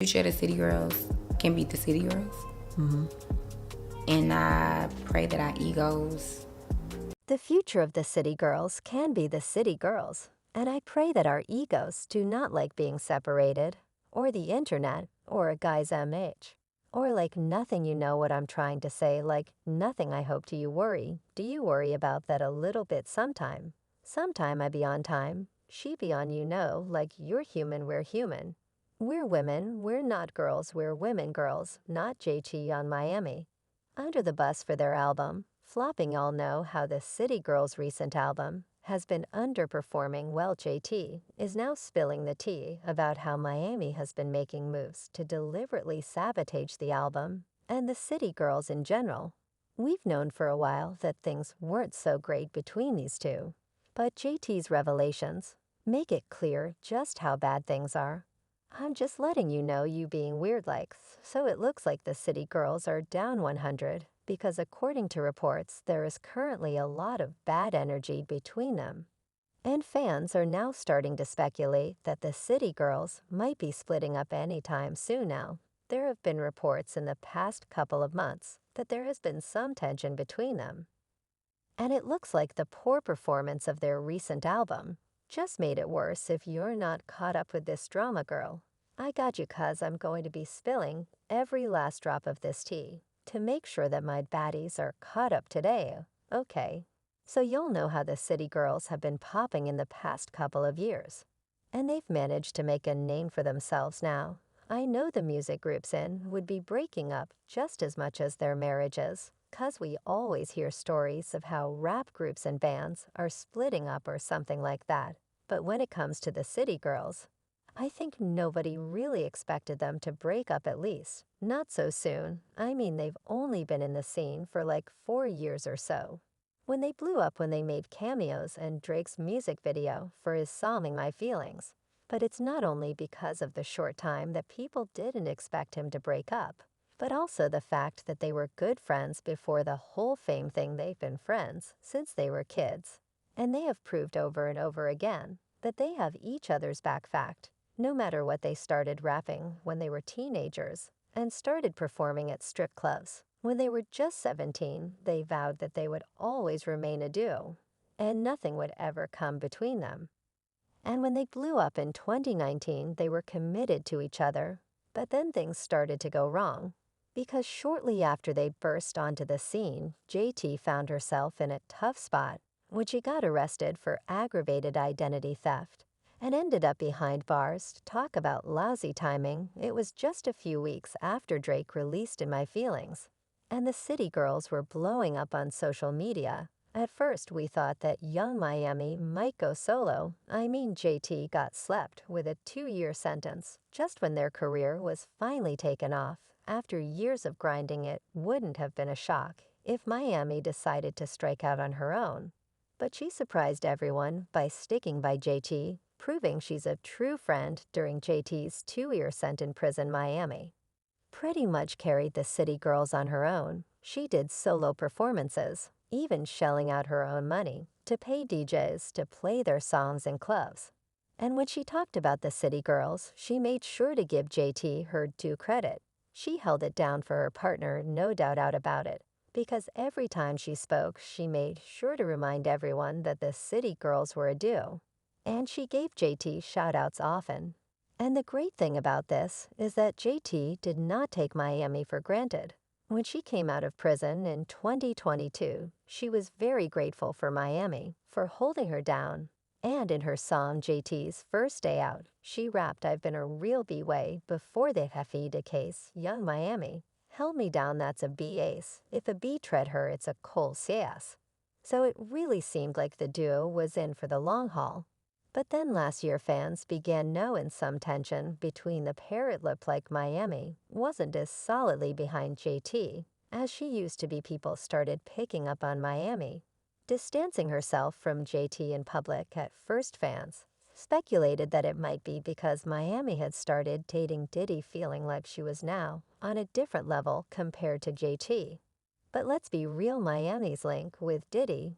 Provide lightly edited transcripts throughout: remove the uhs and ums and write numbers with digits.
Future the city girls can beat the city girls. And I pray that our egos. The future of the city girls can be the city girls, and I pray that our egos do not like being separated, or the internet, or a guy's MH. Or like nothing, you know what I'm trying to say, like nothing I hope to you worry. Do you worry about that a little bit sometime? Sometime I be on time, she be on, you know, like you're human, we're human. We're women, we're not girls, we're women girls, not JT on Miami. Under the bus for their album, flopping. All know how the City Girls' recent album has been underperforming. Well, JT is now spilling the tea about how Miami has been making moves to deliberately sabotage the album and the City Girls in general. We've known for a while that things weren't so great between these two, but JT's revelations make it clear just how bad things are. I'm just letting you know, you being weird like, so it looks like the city girls are down 100 because according to reports, there is currently a lot of bad energy between them. And fans are now starting to speculate that the city girls might be splitting up anytime soon now. There have been reports in the past couple of months that there has been some tension between them. And it looks like the poor performance of their recent album just made it worse. If you're not caught up with this drama, girl, I got you, cuz I'm going to be spilling every last drop of this tea to make sure that my baddies are caught up today, okay? So you'll know how the city girls have been popping in the past couple of years. And they've managed to make a name for themselves now. I know the music groups in would be breaking up just as much as their marriages, 'cause we always hear stories of how rap groups and bands are splitting up or something like that. But when it comes to the city girls, I think nobody really expected them to break up, at least not so soon. I mean, they've only been in the scene for like 4 years or so. When they blew up when they made cameos in Drake's music video for his song My Feelings. But it's not only because of the short time that people didn't expect him to break up, but also the fact that they were good friends before the whole fame thing. They've been friends since they were kids, and they have proved over and over again that they have each other's back. Fact, no matter what, they started rapping when they were teenagers and started performing at strip clubs when they were just 17. They vowed that they would always remain a duo, and nothing would ever come between them. And when they blew up in 2019, they were committed to each other. But then things started to go wrong, because shortly after they burst onto the scene, JT found herself in a tough spot when she got arrested for aggravated identity theft and ended up behind bars. Talk about lousy timing. It was just a few weeks after Drake released In My Feelings, and the city girls were blowing up on social media. At first, we thought that Young Miami might go solo. I mean, JT got slept with a 2-year sentence just when their career was finally taken off. After years of grinding, it wouldn't have been a shock if Miami decided to strike out on her own. But she surprised everyone by sticking by JT, proving she's a true friend during JT's 2-year stint in prison. Miami pretty much carried the city girls on her own. She did solo performances, even shelling out her own money to pay DJs to play their songs in clubs. And when she talked about the city girls, she made sure to give JT her due credit. She held it down for her partner, no doubt out about it, because every time she spoke, she made sure to remind everyone that the city girls were a duo. And she gave JT shout-outs often. And the great thing about this is that JT did not take Miami for granted. When she came out of prison in 2022, she was very grateful for Miami for holding her down. And in her song JT's First Day Out, she rapped, "I've been a real B-way before the Hefida case. Young Miami held me down, that's a B-ace. If a B tread her, it's a coal CS." So it really seemed like the duo was in for the long haul. But then last year, fans began knowing some tension between the pair. It looked like Miami wasn't as solidly behind JT as she used to be. People started picking up on Miami distancing herself from JT in public. At first, fans speculated that it might be because Miami had started dating Diddy, feeling like she was now on a different level compared to JT. But let's be real, Miami's link with Diddy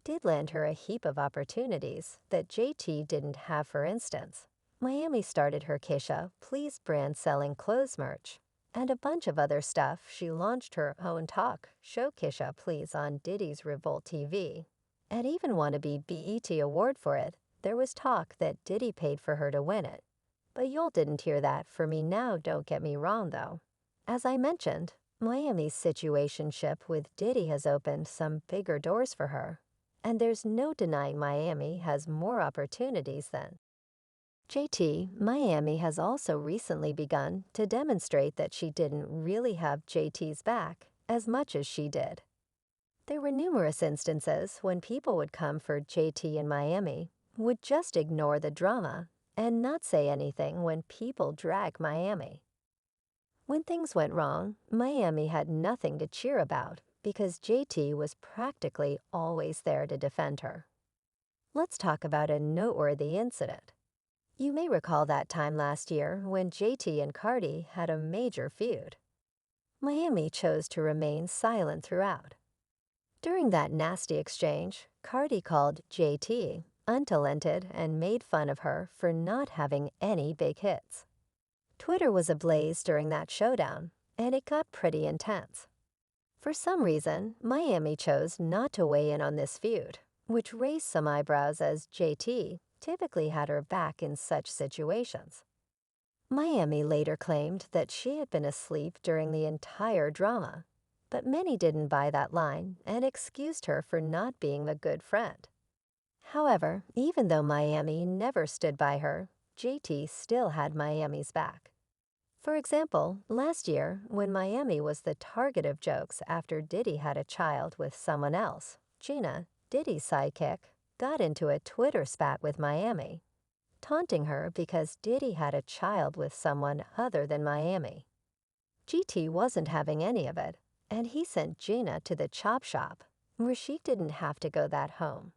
did land her a heap of opportunities that JT didn't have. For instance, Miami started her Kisha Please brand selling clothes merch and a bunch of other stuff. She launched her own talk show Kisha Please on Diddy's Revolt TV and even won a BET award for it. There was talk that Diddy paid for her to win it. But y'all didn't hear that for me now, don't get me wrong though. As I mentioned, Miami's situationship with Diddy has opened some bigger doors for her, and there's no denying Miami has more opportunities than JT. Miami has also recently begun to demonstrate that she didn't really have JT's back as much as she did. There were numerous instances when people would come for JT in Miami, would just ignore the drama and not say anything when people drag Miami. When things went wrong, Miami had nothing to cheer about because JT was practically always there to defend her. Let's talk about a noteworthy incident. You may recall that time last year when JT and Cardi had a major feud. Miami chose to remain silent throughout. During that nasty exchange, Cardi called JT untalented and made fun of her for not having any big hits. Twitter was ablaze during that showdown, and it got pretty intense. For some reason, Miami chose not to weigh in on this feud, which raised some eyebrows as JT typically had her back in such situations. Miami later claimed that she had been asleep during the entire drama, but many didn't buy that line and excused her for not being a good friend. However, even though Miami never stood by her, JT still had Miami's back. For example, last year, when Miami was the target of jokes after Diddy had a child with someone else, Gina, Diddy's sidekick, got into a Twitter spat with Miami, taunting her because Diddy had a child with someone other than Miami. GT wasn't having any of it, and he sent Gina to the chop shop, where she didn't have to go that home.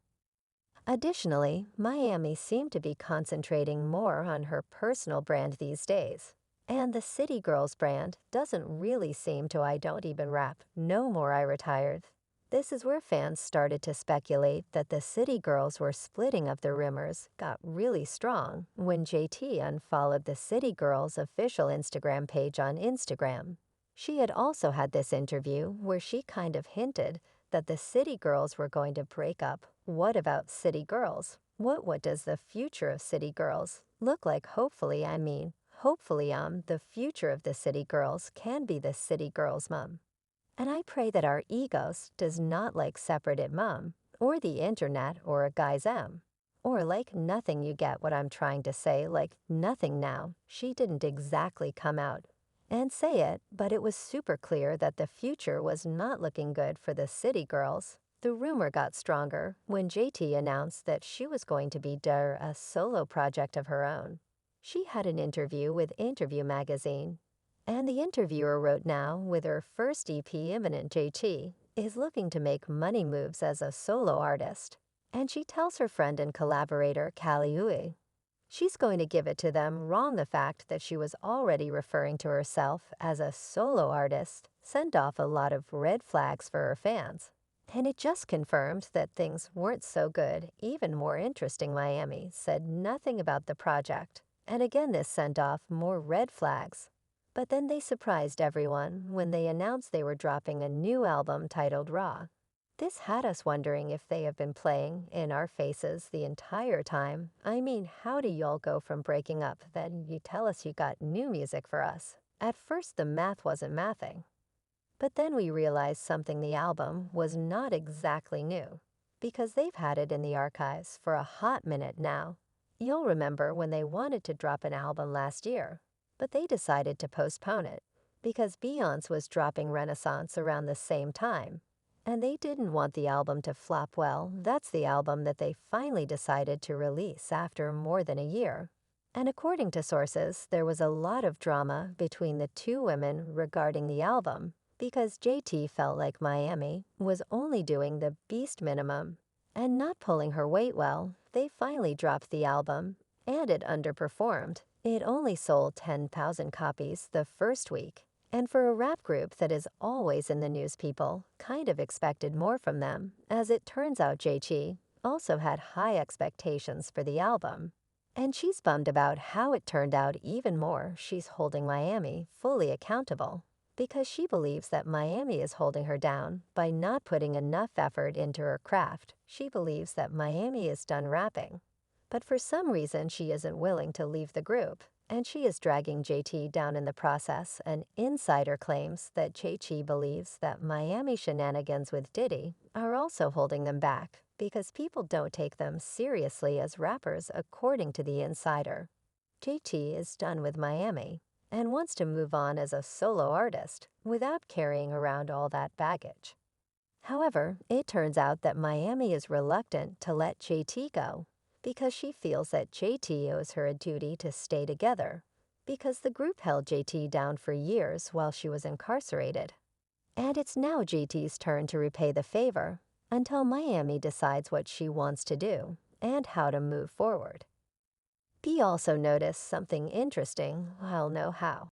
Additionally, Miami seemed to be concentrating more on her personal brand these days, and the City Girls brand doesn't really seem to I don't even rap, no more I retired. This is where fans started to speculate that the City Girls were splitting up. The rumors got really strong when JT unfollowed the City Girls official Instagram page on Instagram. She had also had this interview where she kind of hinted that the City Girls were going to break up. What about City Girls? What does the future of City Girls look like? Hopefully, the future of the City Girls can be the City Girls mom. And I pray that our egos does not like separated mom, or the internet, or a guy's M. Or like nothing. You get what I'm trying to say, like nothing now. She didn't exactly come out and say it, but it was super clear that the future was not looking good for the City Girls. The rumor got stronger when JT announced that she was going to be doing a solo project of her own. She had an interview with Interview magazine, and the interviewer wrote now with her first EP imminent, JT is looking to make money moves as a solo artist, and she tells her friend and collaborator Kaliui she's going to give it to them wrong. The fact that she was already referring to herself as a solo artist sent off a lot of red flags for her fans, and it just confirmed that things weren't so good. Even more interesting, Miami said nothing about the project, and again this sent off more red flags. But then they surprised everyone when they announced they were dropping a new album titled Raw. This had us wondering if they have been playing in our faces the entire time. I mean, how do y'all go from breaking up, then you tell us you got new music for us? At first the math wasn't mathing. But then we realized something: the album was not exactly new, because they've had it in the archives for a hot minute now. You'll remember when they wanted to drop an album last year, but they decided to postpone it because Beyonce was dropping Renaissance around the same time, and they didn't want the album to flop. Well, that's the album that they finally decided to release after more than a year. And according to sources, there was a lot of drama between the two women regarding the album, because JT felt like Miami was only doing the beast minimum and not pulling her weight well. They finally dropped the album, and it underperformed. It only sold 10,000 copies the first week. And for a rap group that is always in the news, people kind of expected more from them. As it turns out, JT also had high expectations for the album. And she's bummed about how it turned out. Even more, she's holding Miami fully accountable because she believes that Miami is holding her down by not putting enough effort into her craft. She believes that Miami is done rapping, but for some reason she isn't willing to leave the group, and she is dragging JT down in the process. An insider claims that JT believes that Miami shenanigans with Diddy are also holding them back because people don't take them seriously as rappers. According to the insider, JT is done with Miami and wants to move on as a solo artist without carrying around all that baggage. However, it turns out that Miami is reluctant to let JT go because she feels that JT owes her a duty to stay together because the group held JT down for years while she was incarcerated. And it's now JT's turn to repay the favor until Miami decides what she wants to do and how to move forward. P also noticed something interesting. I'll know how.